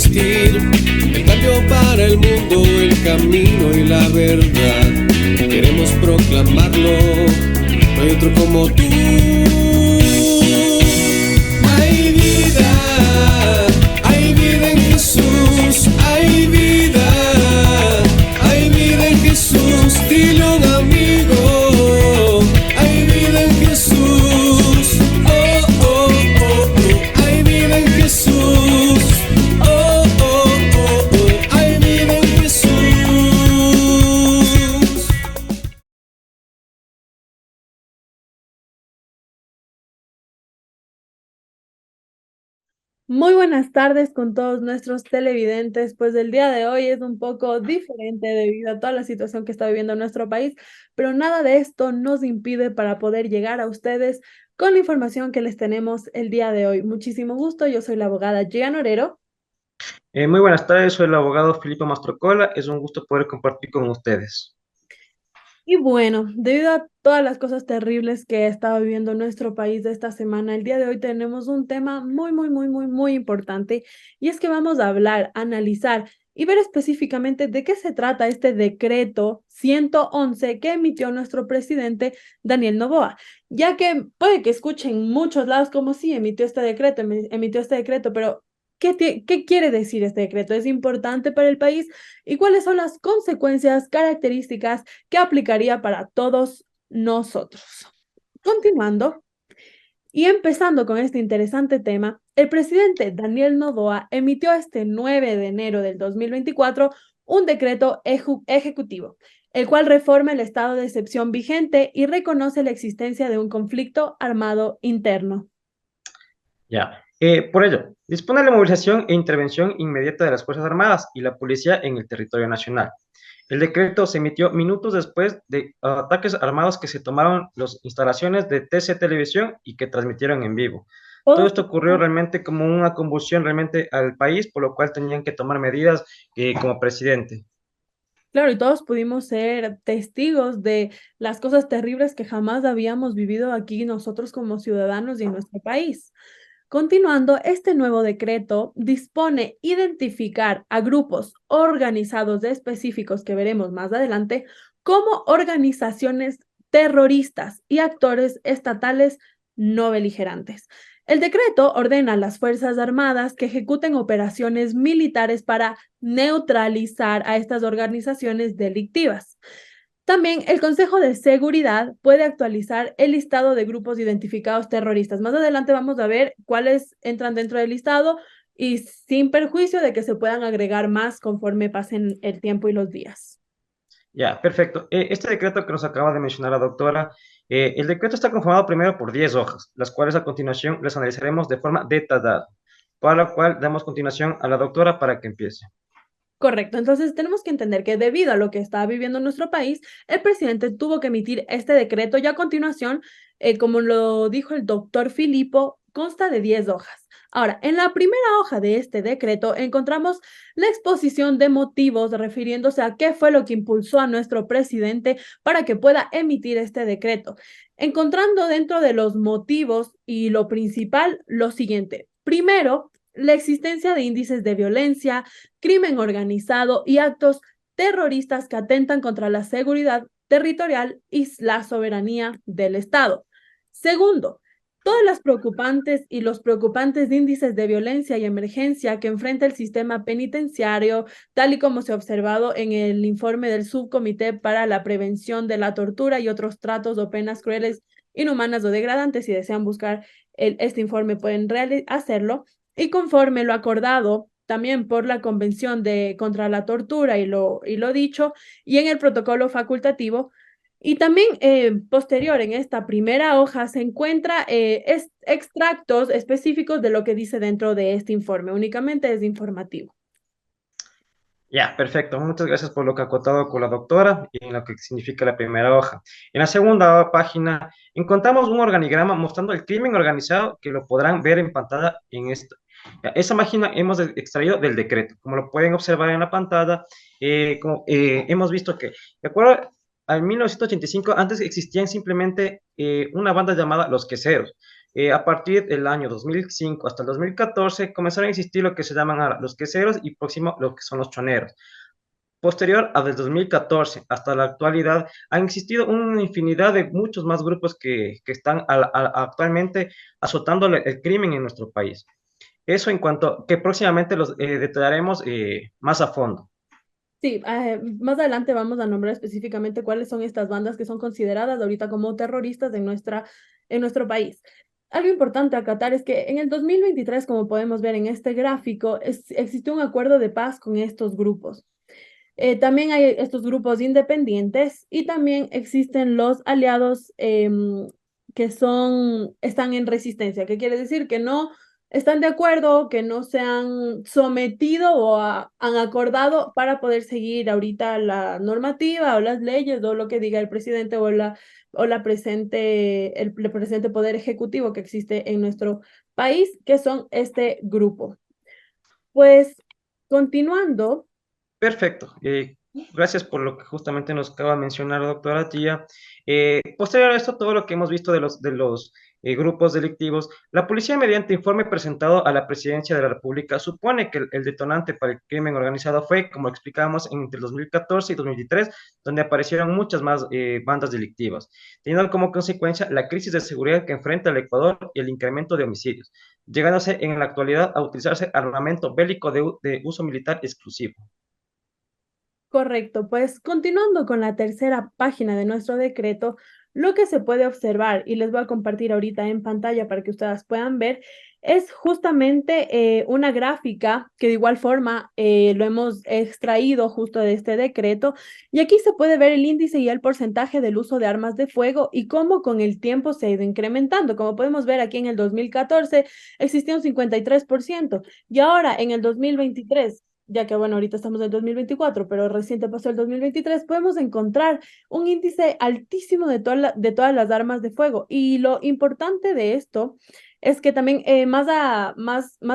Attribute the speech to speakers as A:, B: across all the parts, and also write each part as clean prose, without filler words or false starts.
A: existir el cambio para el mundo, el camino y la verdad. Queremos proclamarlo, no hay otro como tú. Hay vida en Jesús, hay vida en Jesús, dile a un amigo, hay vida en Jesús, oh, oh, oh, oh, hay vida en Jesús, oh, oh, oh, oh, hay vida en Jesús.
B: Muy buenas tardes con todos nuestros televidentes, pues el día de hoy es un poco diferente debido a toda la situación que está viviendo nuestro país, pero nada de esto nos impide para poder llegar a ustedes con la información que les tenemos el día de hoy. Muchísimo gusto, yo soy la abogada Gian Orero.
C: Muy buenas tardes, soy el abogado Filipe Mastrocola. Es un gusto poder compartir con ustedes.
B: Y bueno, debido a todas las cosas terribles que estaba viviendo nuestro país de esta semana, el día de hoy tenemos un tema muy importante y es que vamos a hablar, analizar y ver específicamente de qué se trata este decreto 111 que emitió nuestro presidente Daniel Noboa, ya que puede que escuchen en muchos lados como sí emitió este decreto, pero ¿qué quiere decir este decreto? ¿Es importante para el país? ¿Y cuáles son las consecuencias, características que aplicaría para todos nosotros? Continuando y empezando con este interesante tema, el presidente Daniel Noboa emitió este 9 de enero del 2024 un decreto ejecutivo, el cual reforma el estado de excepción vigente y reconoce la existencia de un conflicto armado interno.
C: Ya. Por ello, dispone de la movilización e intervención inmediata de las Fuerzas Armadas y la Policía en el territorio nacional. El decreto se emitió minutos después de ataques armados que se tomaron las instalaciones de TC Televisión y que transmitieron en vivo. Todo
B: Todos
C: esto ocurrió realmente como una convulsión realmente al país, por lo cual tenían que tomar medidas como presidente.
B: Claro, y todos pudimos ser testigos de las cosas terribles que jamás habíamos vivido aquí nosotros como ciudadanos y en nuestro país. Continuando, este nuevo decreto dispone identificar a grupos organizados específicos que veremos más adelante como organizaciones terroristas y actores estatales no beligerantes. El decreto ordena a las Fuerzas Armadas que ejecuten operaciones militares para neutralizar a estas organizaciones delictivas. También el Consejo de Seguridad puede actualizar el listado de grupos identificados terroristas. Más adelante vamos a ver cuáles entran dentro del listado y sin perjuicio de que se puedan agregar más conforme pasen el tiempo y los días.
C: Ya, perfecto. Este decreto que nos acaba de mencionar la doctora, el decreto está conformado primero por 10 hojas, las cuales a continuación las analizaremos de forma detallada, para lo cual damos continuación a la doctora para que empiece.
B: Correcto, entonces tenemos que entender que debido a lo que está viviendo nuestro país, el presidente tuvo que emitir este decreto y a continuación, como lo dijo el doctor Filipo, consta de 10 hojas. Ahora, en la primera hoja de este decreto encontramos la exposición de motivos refiriéndose a qué fue lo que impulsó a nuestro presidente para que pueda emitir este decreto, encontrando dentro de los motivos y lo principal lo siguiente. Primero, la existencia de índices de violencia, crimen organizado y actos terroristas que atentan contra la seguridad territorial y la soberanía del Estado. Segundo, todas las preocupantes y los preocupantes índices de violencia y emergencia que enfrenta el sistema penitenciario, tal y como se ha observado en el informe del Subcomité para la Prevención de la Tortura y otros tratos o penas crueles, inhumanas o degradantes. Si desean buscar este informe pueden hacerlo. Y conforme lo acordado también por la Convención contra la Tortura y lo dicho, y en el protocolo facultativo, y también posterior en esta primera hoja se encuentra extractos específicos de lo que dice dentro de este informe, únicamente es informativo.
C: Ya, perfecto. Muchas gracias por lo que ha acotado con la doctora y en lo que significa la primera hoja. En la segunda página encontramos un organigrama mostrando el crimen organizado que lo podrán ver en pantalla en esta. Ya, esa página hemos extraído del decreto. Como lo pueden observar en la pantalla, hemos visto que, de acuerdo al 1985, antes existían simplemente una banda llamada Los Queseros. A partir del año 2005 hasta el 2014 comenzaron a existir lo que se llaman ahora los queseros y próximo lo que son los choneros. Posterior a desde 2014 hasta la actualidad, han existido una infinidad de muchos más grupos que están actualmente azotando el crimen en nuestro país. Eso en cuanto que próximamente los detallaremos más a fondo.
B: Sí, más adelante vamos a nombrar específicamente cuáles son estas bandas que son consideradas ahorita como terroristas en nuestro país. Algo importante a acatar es que en el 2023, como podemos ver en este gráfico, existió un acuerdo de paz con estos grupos. También hay estos grupos independientes y también existen los aliados que están en resistencia, que quiere decir que no están de acuerdo, que no se han sometido han acordado para poder seguir ahorita la normativa o las leyes o lo que diga el presidente el presente poder ejecutivo que existe en nuestro país, que son este grupo. Pues continuando.
C: Perfecto. Gracias por lo que justamente nos acaba de mencionar, doctora Tía. Posterior a esto, todo lo que hemos visto de los grupos delictivos, la policía, mediante informe presentado a la Presidencia de la República, supone que el detonante para el crimen organizado fue, como explicábamos, entre el 2014 y 2023, donde aparecieron muchas más bandas delictivas, teniendo como consecuencia la crisis de seguridad que enfrenta el Ecuador y el incremento de homicidios, llegándose en la actualidad a utilizarse armamento bélico de uso militar exclusivo.
B: Correcto, pues continuando con la tercera página de nuestro decreto, lo que se puede observar, y les voy a compartir ahorita en pantalla para que ustedes puedan ver, es justamente una gráfica que de igual forma lo hemos extraído justo de este decreto, y aquí se puede ver el índice y el porcentaje del uso de armas de fuego y cómo con el tiempo se ha ido incrementando. Como podemos ver aquí en el 2014 existía un 53% y ahora en el 2023, ya que bueno, ahorita estamos en el 2024, pero reciente pasó el 2023, podemos encontrar un índice altísimo de todas las armas de fuego. Y lo importante de esto es que también más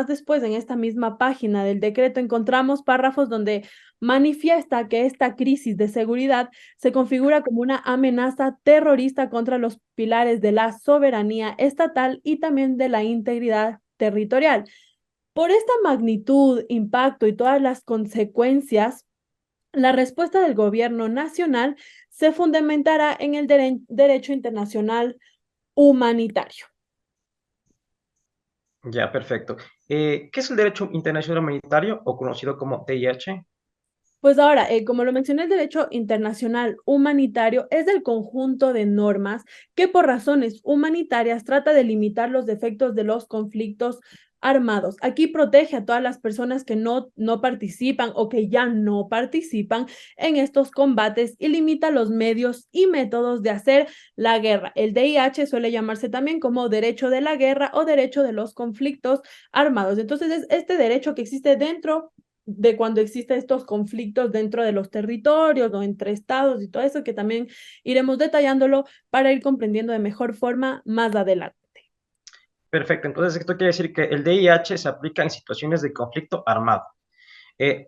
B: después en esta misma página del decreto encontramos párrafos donde manifiesta que esta crisis de seguridad se configura como una amenaza terrorista contra los pilares de la soberanía estatal y también de la integridad territorial. Por esta magnitud, impacto y todas las consecuencias, la respuesta del gobierno nacional se fundamentará en el derecho internacional humanitario.
C: Ya, perfecto. ¿Qué es el derecho internacional humanitario o conocido como DIH?
B: Pues ahora, como lo mencioné, el derecho internacional humanitario es el conjunto de normas que por razones humanitarias trata de limitar los efectos de los conflictos armados. Aquí protege a todas las personas que no participan o que ya no participan en estos combates y limita los medios y métodos de hacer la guerra. El DIH suele llamarse también como derecho de la guerra o derecho de los conflictos armados. Entonces, es este derecho que existe dentro de cuando existen estos conflictos dentro de los territorios o entre estados y todo eso, que también iremos detallándolo para ir comprendiendo de mejor forma más adelante.
C: Perfecto. Entonces, esto quiere decir que el DIH se aplica en situaciones de conflicto armado.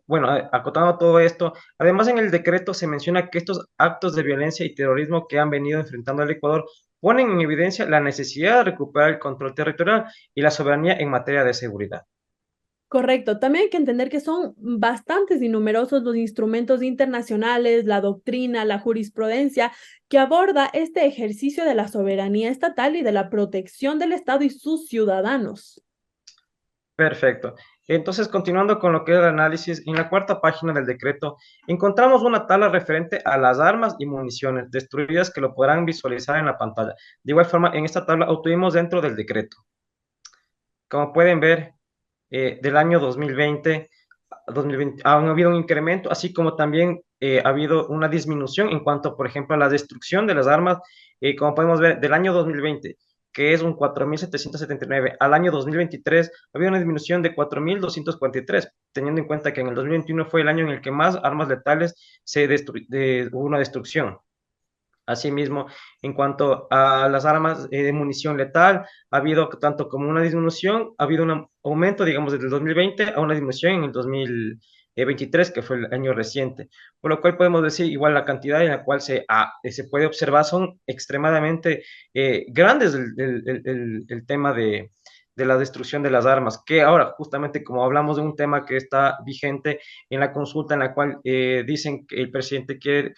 C: Bueno, acotando todo esto, además en el decreto se menciona que estos actos de violencia y terrorismo que han venido enfrentando al Ecuador ponen en evidencia la necesidad de recuperar el control territorial y la soberanía en materia de seguridad.
B: Correcto. También hay que entender que son bastantes y numerosos los instrumentos internacionales, la doctrina, la jurisprudencia que aborda este ejercicio de la soberanía estatal y de la protección del Estado y sus ciudadanos.
C: Perfecto. Entonces, continuando con lo que es el análisis, en la cuarta página del decreto encontramos una tabla referente a las armas y municiones destruidas que lo podrán visualizar en la pantalla. De igual forma, en esta tabla obtuvimos dentro del decreto. Como pueden ver, del año 2020 a 2020 ha habido un incremento, así como también ha habido una disminución en cuanto, por ejemplo, a la destrucción de las armas, como podemos ver, del año 2020, que es un 4.779, al año 2023 había una disminución de 4.243, teniendo en cuenta que en el 2021 fue el año en el que más armas letales hubo una destrucción. Asimismo, en cuanto a las armas de munición letal, ha habido tanto como una disminución, ha habido un aumento, digamos, desde el 2020 a una disminución en el 2023, que fue el año reciente. Por lo cual podemos decir, igual la cantidad en la cual se puede observar son extremadamente grandes el tema de la destrucción de las armas, que ahora justamente como hablamos de un tema que está vigente en la consulta en la cual dicen que el presidente quiere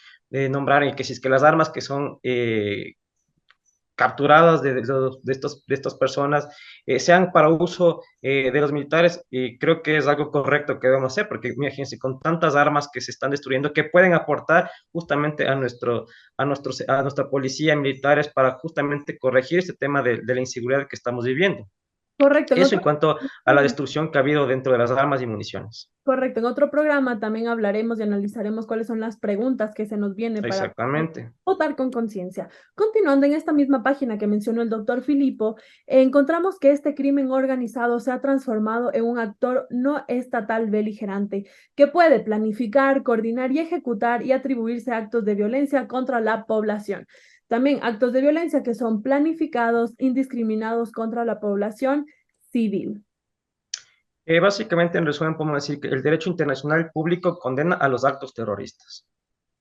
C: nombrar y que si es que las armas que son capturadas de estas personas sean para uso de los militares, y creo que es algo correcto que debemos hacer, porque imagínense, con tantas armas que se están destruyendo, que pueden aportar justamente a nuestra policía militares para justamente corregir este tema de la inseguridad que estamos viviendo.
B: Correcto,
C: Eso en cuanto a la destrucción que ha habido dentro de las armas y municiones.
B: correcto, en otro programa también hablaremos y analizaremos cuáles son las preguntas que se nos vienen para
C: Exactamente.
B: votar con conciencia. Continuando en esta misma página que mencionó el doctor Filippo, encontramos que este crimen organizado se ha transformado en un actor no estatal beligerante que puede planificar, coordinar y ejecutar y atribuirse actos de violencia contra la población. También actos de violencia que son planificados, indiscriminados contra la población civil.
C: Básicamente, en resumen, podemos decir que el derecho internacional público condena a los actos terroristas.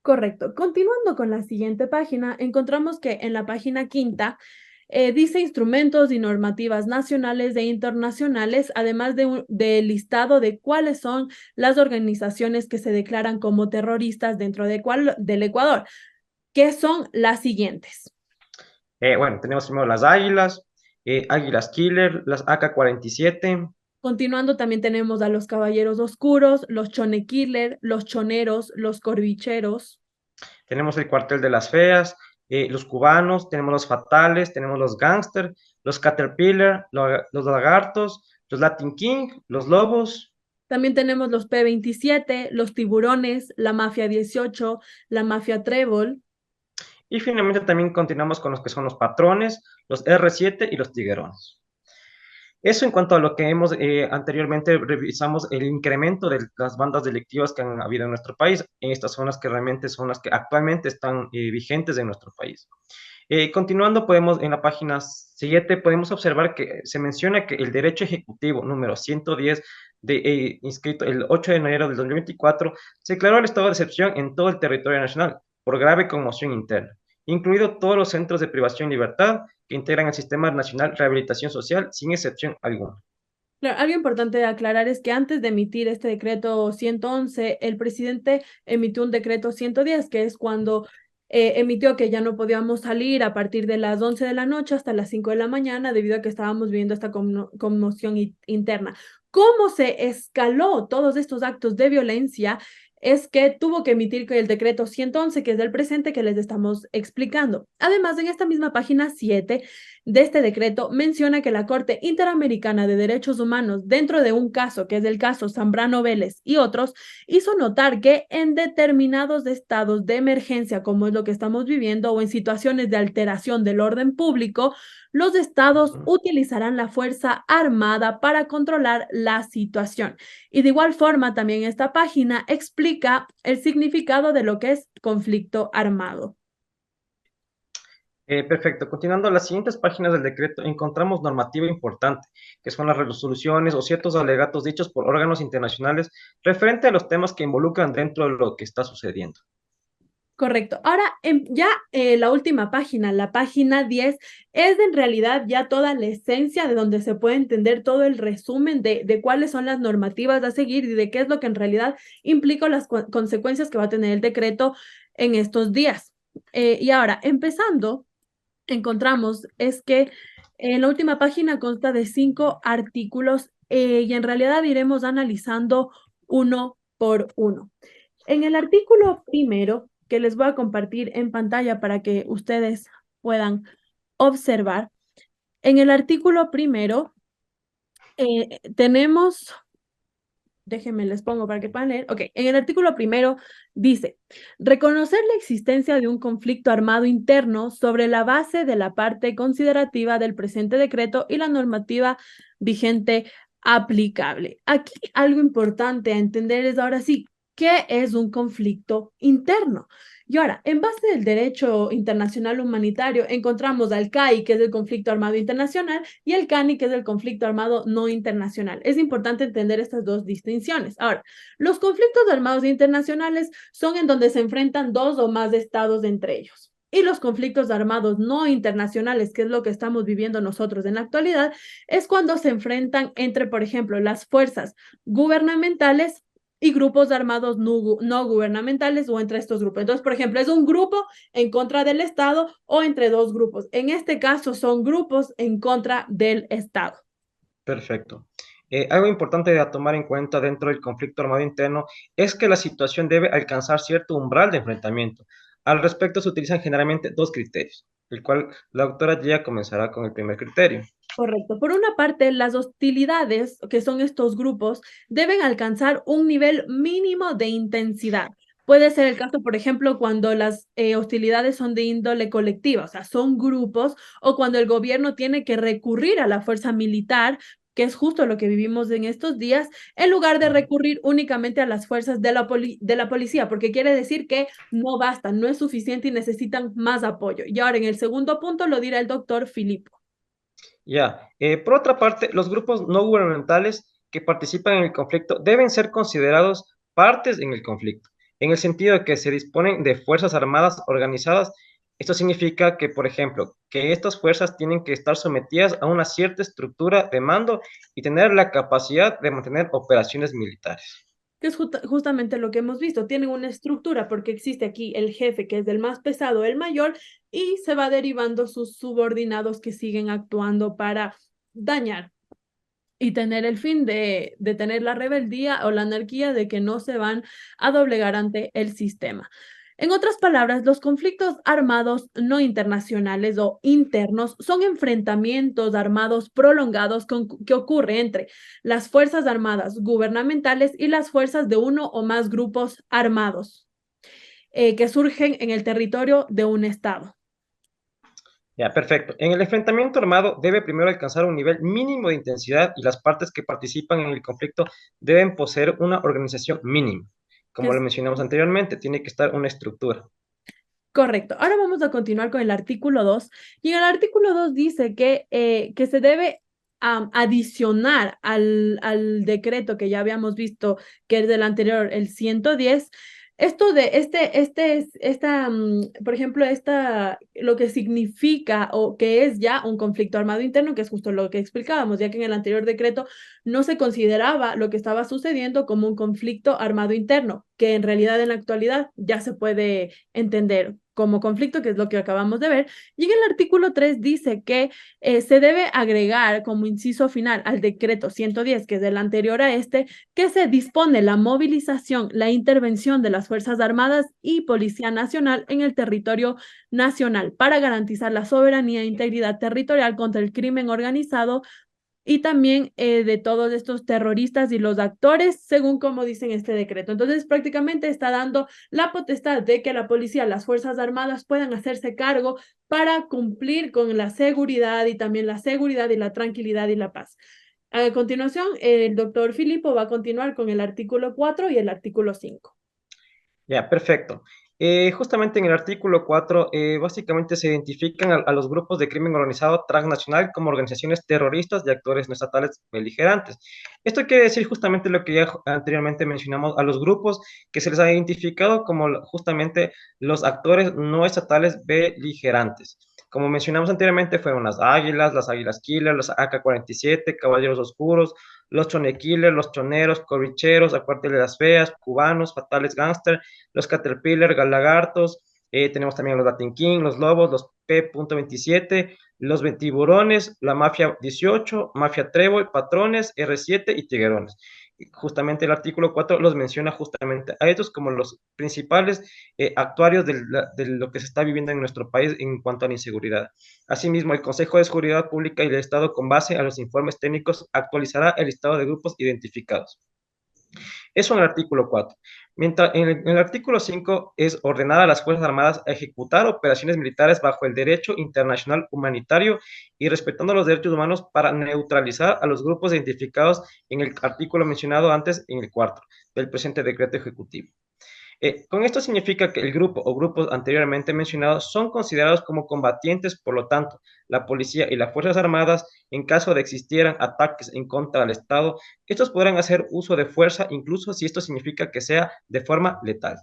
B: Correcto. Continuando con la siguiente página, encontramos que en la página quinta dice instrumentos y normativas nacionales e internacionales, además de listado de cuáles son las organizaciones que se declaran como terroristas dentro del Ecuador, que son las siguientes.
C: Bueno, tenemos primero las Águilas, Águilas Killer, las AK-47.
B: Continuando, también tenemos a los Caballeros Oscuros, los Chone Killer, los Choneros, los Corbicheros.
C: Tenemos el Cuartel de las Feas, los Cubanos, tenemos los Fatales, tenemos los Gangster, los Caterpillar, los Lagartos, los Latin King, los Lobos.
B: También tenemos los P-27, los Tiburones, la Mafia 18, la Mafia Trébol.
C: Y finalmente también continuamos con los que son los Patrones, los R7 y los Tiguerones. Eso en cuanto a lo que hemos anteriormente revisamos el incremento de las bandas delictivas que han habido en nuestro país, en estas zonas que realmente son las que actualmente están vigentes en nuestro país. Continuando, podemos en la página 7 podemos observar que se menciona que el derecho ejecutivo número 110 inscrito el 8 de enero del 2024 se declaró el estado de excepción en todo el territorio nacional por grave conmoción interna, incluido todos los centros de privación y libertad que integran el Sistema Nacional de Rehabilitación Social, sin excepción alguna.
B: Claro, algo importante de aclarar es que antes de emitir este decreto 111, el presidente emitió un decreto 110, que es cuando emitió que ya no podíamos salir a partir de las 11 de la noche hasta las 5 de la mañana debido a que estábamos viviendo esta conmoción interna. ¿Cómo se escaló todos estos actos de violencia? Es que tuvo que emitir el decreto 111, que es del presente que les estamos explicando. Además, en esta misma página 7 de este decreto menciona que la Corte Interamericana de Derechos Humanos, dentro de un caso, que es el caso Zambrano Vélez y otros, hizo notar que en determinados estados de emergencia, como es lo que estamos viviendo, o en situaciones de alteración del orden público, los estados utilizarán la fuerza armada para controlar la situación. Y de igual forma, también esta página explica el significado de lo que es conflicto armado.
C: Perfecto. Continuando, las siguientes páginas del decreto encontramos normativa importante, que son las resoluciones o ciertos alegatos dichos por órganos internacionales referente a los temas que involucran dentro de lo que está sucediendo.
B: Correcto. Ahora, la última página, la página 10, es en realidad ya toda la esencia de donde se puede entender todo el resumen de cuáles son las normativas a seguir y de qué es lo que en realidad implica las consecuencias que va a tener el decreto en estos días. Y ahora, empezando, encontramos es que en la última página consta de 5 artículos y en realidad iremos analizando uno por uno. En el artículo primero, que les voy a compartir en pantalla para que ustedes puedan observar, en el artículo primero tenemos, déjenme les pongo para que puedan leer. Ok, en el artículo primero dice, reconocer la existencia de un conflicto armado interno sobre la base de la parte considerativa del presente decreto y la normativa vigente aplicable. Aquí algo importante a entender es ahora sí, ¿qué es un conflicto interno? Y ahora, en base del derecho internacional humanitario, encontramos al CAI, que es el conflicto armado internacional, y el CANI, que es el conflicto armado no internacional. Es importante entender estas dos distinciones. Ahora, los conflictos armados internacionales son en donde se enfrentan dos o más estados entre ellos. Y los conflictos armados no internacionales, que es lo que estamos viviendo nosotros en la actualidad, es cuando se enfrentan entre, por ejemplo, las fuerzas gubernamentales y grupos armados no gubernamentales o entre estos grupos. Entonces, por ejemplo, es un grupo en contra del Estado o entre dos grupos. En este caso, son grupos en contra del Estado.
C: Perfecto. Algo importante a tomar en cuenta dentro del conflicto armado interno es que la situación debe alcanzar cierto umbral de enfrentamiento. Al respecto, se utilizan generalmente dos criterios, el cual la doctora ya comenzará con el primer criterio.
B: Correcto. Por una parte, las hostilidades, que son estos grupos, deben alcanzar un nivel mínimo de intensidad. Puede ser el caso, por ejemplo, cuando las hostilidades son de índole colectiva, o sea, son grupos, o cuando el gobierno tiene que recurrir a la fuerza militar, que es justo lo que vivimos en estos días, en lugar de recurrir únicamente a las fuerzas de la policía, porque quiere decir que no basta, no es suficiente y necesitan más apoyo. Y ahora, en el segundo punto, lo dirá el doctor Filippo.
C: Ya, por otra parte, los grupos no gubernamentales que participan en el conflicto deben ser considerados partes en el conflicto, en el sentido de que se disponen de fuerzas armadas organizadas. Esto significa que, por ejemplo, que estas fuerzas tienen que estar sometidas a una cierta estructura de mando y tener la capacidad de mantener operaciones militares.
B: Que es justamente lo que hemos visto. Tienen una estructura porque existe aquí el jefe, que es el más pesado, el mayor, y se va derivando sus subordinados que siguen actuando para dañar y tener el fin de tener la rebeldía o la anarquía de que no se van a doblegar ante el sistema. En otras palabras, los conflictos armados no internacionales o internos son enfrentamientos armados prolongados que ocurre entre las Fuerzas Armadas gubernamentales y las fuerzas de uno o más grupos armados que surgen en el territorio de un Estado.
C: Ya, perfecto. En el enfrentamiento armado debe primero alcanzar un nivel mínimo de intensidad y las partes que participan en el conflicto deben poseer una organización mínima.
B: Que
C: Como lo
B: es
C: mencionamos anteriormente, tiene que estar una estructura.
B: correcto. Ahora vamos a continuar con el artículo 2. Y en el artículo 2 dice que se debe adicionar al decreto que ya habíamos visto, que es del anterior, el 110. Esto de por ejemplo, lo que significa o que es ya un conflicto armado interno, que es justo lo que explicábamos, ya que en el anterior decreto no se consideraba lo que estaba sucediendo como un conflicto armado interno, que en realidad en la actualidad ya se puede entender como conflicto, que es lo que acabamos de ver. Y en el artículo 3 dice que se debe agregar como inciso final al decreto 110, que es el anterior a este, que se dispone la movilización, la intervención de las Fuerzas Armadas y Policía Nacional en el territorio nacional para garantizar la soberanía e integridad territorial contra el crimen organizado y también de todos estos terroristas y los actores, según como dicen este decreto. Entonces, prácticamente está dando la potestad de que la policía, las Fuerzas Armadas puedan hacerse cargo para cumplir con la seguridad y también la seguridad y la tranquilidad y la paz. A continuación, el doctor Filippo va a continuar con el artículo 4 y el artículo 5.
C: Ya, perfecto. Justamente en el artículo 4, básicamente se identifican a los grupos de crimen organizado transnacional como organizaciones terroristas y actores no estatales beligerantes. Esto quiere decir justamente lo que ya anteriormente mencionamos, a los grupos que se les ha identificado como justamente los actores no estatales beligerantes. Como mencionamos anteriormente, fueron las Águilas Killer, los AK-47, Caballeros Oscuros, los Chone Killer, los Choneros, Corricheros, Acuarteles de las Feas, Cubanos, Fatales Gangster, los Caterpillar, Galagartos, tenemos también los Latin King, los Lobos, los P.27, los Tiburones, la Mafia 18, Mafia Trébol, Patrones, R7 y Tiguerones. Justamente el artículo 4 los menciona justamente a estos como los principales actuarios de lo que se está viviendo en nuestro país en cuanto a la inseguridad. Asimismo, el Consejo de Seguridad Pública y el Estado, con base a los informes técnicos, actualizará el listado de grupos identificados. Eso en el artículo 4. Mientras en el artículo 5 es ordenar a las Fuerzas Armadas a ejecutar operaciones militares bajo el derecho internacional humanitario y respetando los derechos humanos para neutralizar a los grupos identificados en el artículo mencionado antes en el cuarto del presente decreto ejecutivo. Con esto significa que el grupo o grupos anteriormente mencionados son considerados como combatientes, por lo tanto, la policía y las Fuerzas Armadas, en caso de existieran ataques en contra del Estado, estos podrán hacer uso de fuerza, incluso si esto significa que sea de forma letal.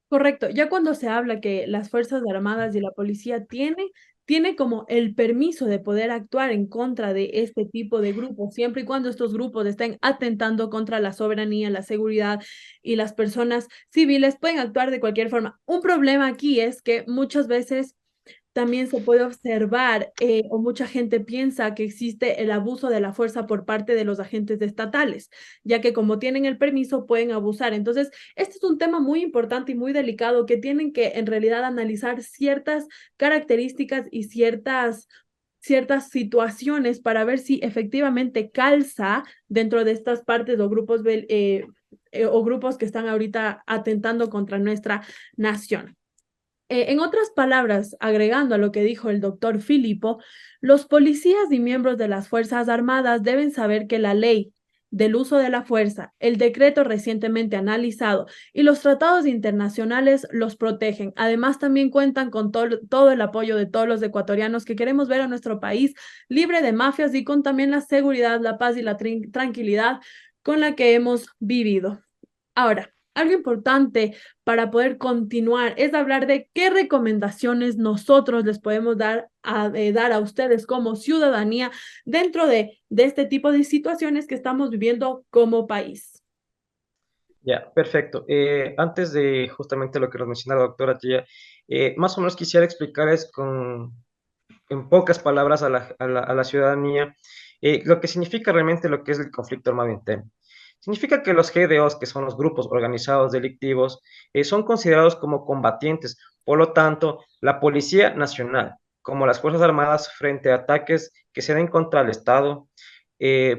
B: Correcto, ya cuando se habla que las Fuerzas Armadas y la policía tiene como el permiso de poder actuar en contra de este tipo de grupos, siempre y cuando estos grupos estén atentando contra la soberanía, la seguridad y las personas civiles, pueden actuar de cualquier forma. Un problema aquí es que muchas veces también se puede observar o mucha gente piensa que existe el abuso de la fuerza por parte de los agentes estatales, ya que como tienen el permiso pueden abusar. Entonces, este es un tema muy importante y muy delicado que tienen que en realidad analizar ciertas características y ciertas situaciones para ver si efectivamente calza dentro de estas partes o grupos que están ahorita atentando contra nuestra nación. En otras palabras, agregando a lo que dijo el doctor Filipo, los policías y miembros de las Fuerzas Armadas deben saber que la ley del uso de la fuerza, el decreto recientemente analizado y los tratados internacionales los protegen. Además, también cuentan con todo el apoyo de todos los ecuatorianos que queremos ver a nuestro país libre de mafias y con también la seguridad, la paz y la tranquilidad con la que hemos vivido. Ahora, algo importante para poder continuar es hablar de qué recomendaciones nosotros les podemos dar a ustedes como ciudadanía dentro de este tipo de situaciones que estamos viviendo como país.
C: Ya, perfecto. Antes de justamente lo que nos mencionaba la doctora Tía, más o menos quisiera explicarles en pocas palabras a la ciudadanía lo que significa realmente lo que es el conflicto armado interno. Significa que los GDOs, que son los grupos organizados delictivos, son considerados como combatientes. Por lo tanto, la Policía Nacional, como las Fuerzas Armadas frente a ataques que se den contra el Estado,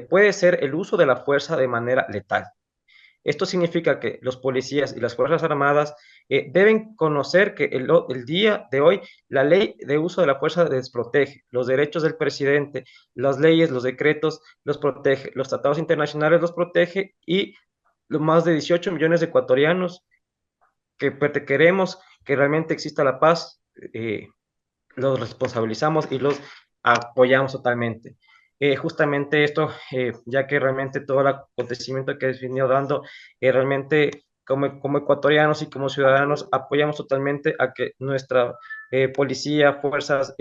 C: puede ser el uso de la fuerza de manera letal. Esto significa que los policías y las Fuerzas Armadas deben conocer que el día de hoy la ley de uso de la fuerza les protege, los derechos del presidente, las leyes, los decretos los protege, los tratados internacionales los protege y los más de 18 millones de ecuatorianos que queremos que realmente exista la paz, los responsabilizamos y los apoyamos totalmente. Justamente esto, ya que realmente todo el acontecimiento que se venido dando, realmente como ecuatorianos y como ciudadanos apoyamos totalmente a que nuestra policía, fuerzas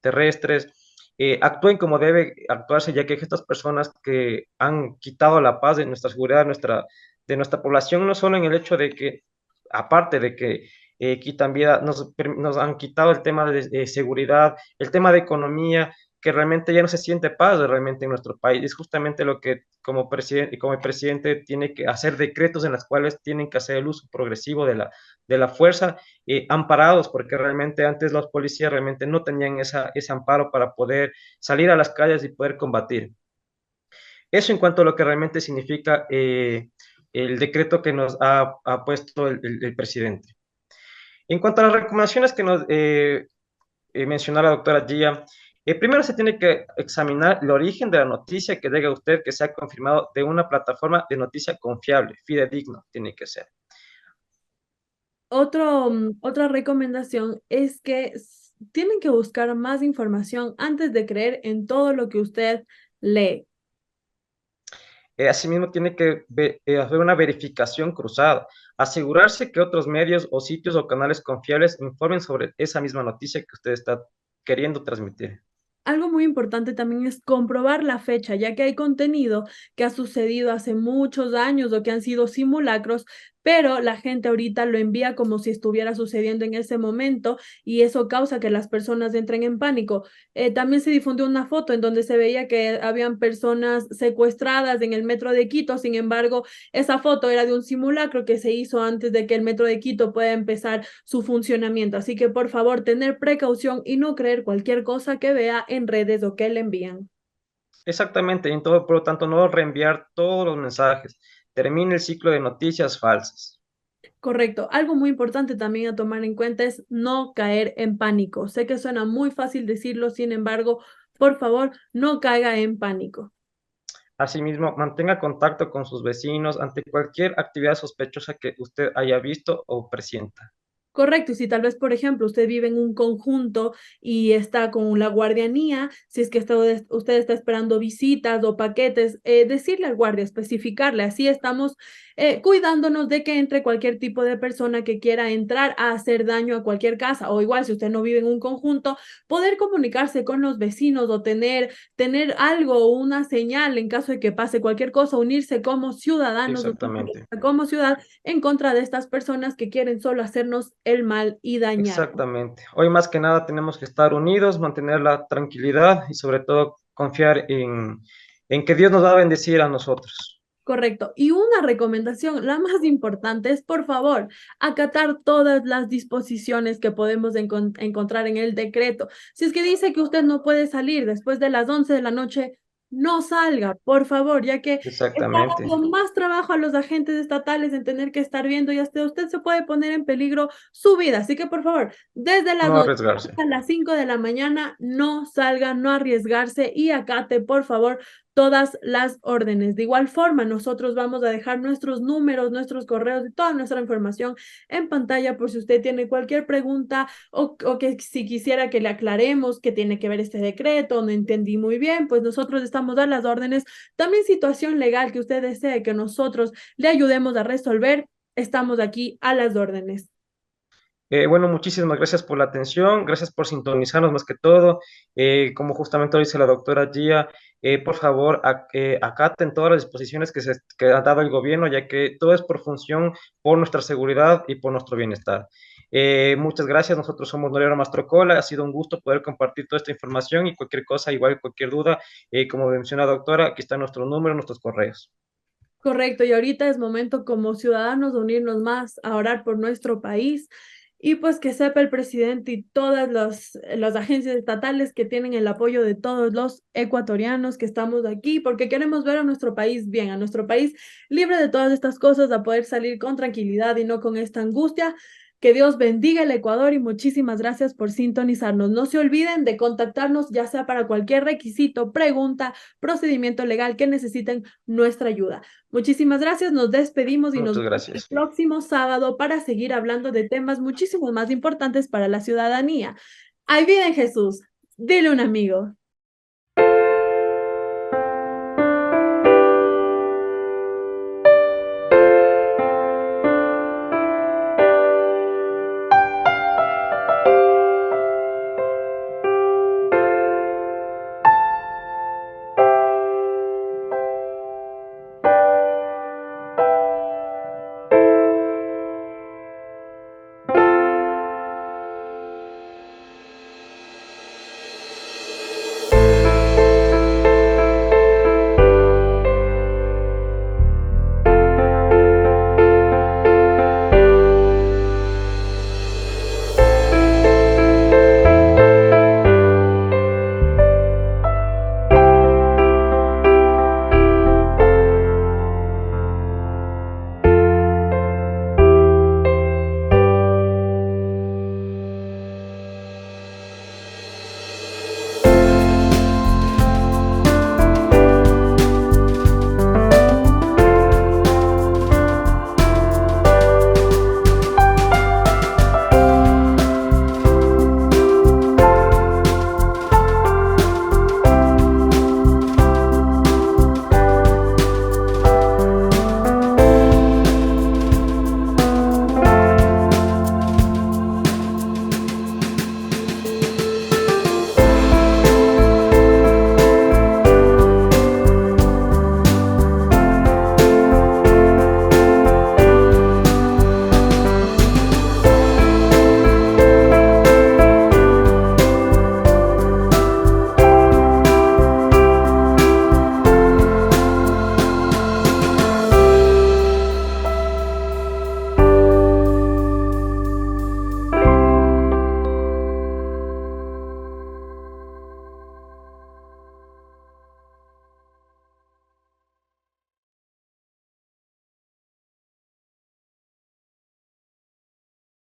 C: terrestres, actúen como debe actuarse, ya que estas personas que han quitado la paz de nuestra seguridad, de nuestra población, no solo en el hecho de que, aparte de que quitan vida, nos han quitado el tema de seguridad, el tema de economía, que realmente ya no se siente paz realmente en nuestro país. Es justamente lo que como presidente y como el presidente tiene que hacer decretos en los cuales tienen que hacer el uso progresivo de la fuerza, amparados, porque realmente antes los policías realmente no tenían ese amparo para poder salir a las calles y poder combatir. Eso en cuanto a lo que realmente significa el decreto que nos ha puesto el presidente. En cuanto a las recomendaciones que nos mencionó la doctora Gia, primero se tiene que examinar el origen de la noticia que llega a usted, que sea confirmado de una plataforma de noticia confiable, fidedigno, tiene que ser.
B: Otra recomendación es que tienen que buscar más información antes de creer en todo lo que usted lee.
C: Asimismo, tiene que hacer una verificación cruzada, asegurarse que otros medios o sitios o canales confiables informen sobre esa misma noticia que usted está queriendo transmitir.
B: Algo muy importante también es comprobar la fecha, ya que hay contenido que ha sucedido hace muchos años o que han sido simulacros, pero la gente ahorita lo envía como si estuviera sucediendo en ese momento y eso causa que las personas entren en pánico. También se difundió una foto en donde se veía que habían personas secuestradas en el metro de Quito, sin embargo, esa foto era de un simulacro que se hizo antes de que el metro de Quito pueda empezar su funcionamiento. Así que por favor, tener precaución y no creer cualquier cosa que vea en redes o que le envían.
C: Exactamente, y en todo, por lo tanto, no reenviar todos los mensajes. Termine el ciclo de noticias falsas.
B: Correcto. Algo muy importante también a tomar en cuenta es no caer en pánico. Sé que suena muy fácil decirlo, sin embargo, por favor, no caiga en pánico.
C: Asimismo, mantenga contacto con sus vecinos ante cualquier actividad sospechosa que usted haya visto o presienta.
B: Correcto, y si tal vez, por ejemplo, usted vive en un conjunto y está con la guardianía, si es que usted está esperando visitas o paquetes, decirle al guardia, especificarle, así estamos cuidándonos de que entre cualquier tipo de persona que quiera entrar a hacer daño a cualquier casa, o igual si usted no vive en un conjunto, poder comunicarse con los vecinos o tener algo, una señal en caso de que pase cualquier cosa, unirse como ciudadanos,
C: Exactamente.
B: como ciudad en contra de estas personas que quieren solo hacernos el mal y dañar.
C: Exactamente. Hoy más que nada tenemos que estar unidos, mantener la tranquilidad y sobre todo confiar en que Dios nos va a bendecir a nosotros.
B: Correcto. Y una recomendación, la más importante, es por favor acatar todas las disposiciones que podemos encontrar en el decreto. Si es que dice que usted no puede salir después de las 11 de la noche, no salga, por favor, ya que está
C: Exactamente.
B: dando más trabajo a los agentes estatales en tener que estar viendo y hasta usted se puede poner en peligro su vida. Así que, por favor, desde las
C: No
B: 11
C: arriesgarse.
B: hasta las 5 de la mañana, no salga, no arriesgarse y acate, por favor, todas las órdenes. De igual forma, nosotros vamos a dejar nuestros números, nuestros correos y toda nuestra información en pantalla por si usted tiene cualquier pregunta o que si quisiera que le aclaremos qué tiene que ver este decreto, no entendí muy bien, pues nosotros estamos a las órdenes. También situación legal que usted desee que nosotros le ayudemos a resolver, estamos aquí a las órdenes.
C: Bueno, muchísimas gracias por la atención, gracias por sintonizarnos más que todo. Como justamente lo dice la doctora Gia, por favor, acaten todas las disposiciones que ha dado el gobierno, ya que todo es por función, por nuestra seguridad y por nuestro bienestar. Muchas gracias, nosotros somos Noriega Mastrocola, ha sido un gusto poder compartir toda esta información y cualquier cosa, igual cualquier duda, como menciona la doctora, aquí está nuestro número, nuestros correos.
B: Correcto, y ahorita es momento como ciudadanos de unirnos más a orar por nuestro país y pues que sepa el presidente y todas las agencias estatales que tienen el apoyo de todos los ecuatorianos que estamos aquí, porque queremos ver a nuestro país bien, a nuestro país libre de todas estas cosas, a poder salir con tranquilidad y no con esta angustia. Que Dios bendiga el Ecuador y muchísimas gracias por sintonizarnos. No se olviden de contactarnos ya sea para cualquier requisito, pregunta, procedimiento legal que necesiten nuestra ayuda. Muchísimas gracias, nos despedimos y nos
C: Muchas
B: vemos el
C: gracias.
B: próximo sábado para seguir hablando de temas muchísimo más importantes para la ciudadanía. Hay vida en Jesús. Dile un amigo.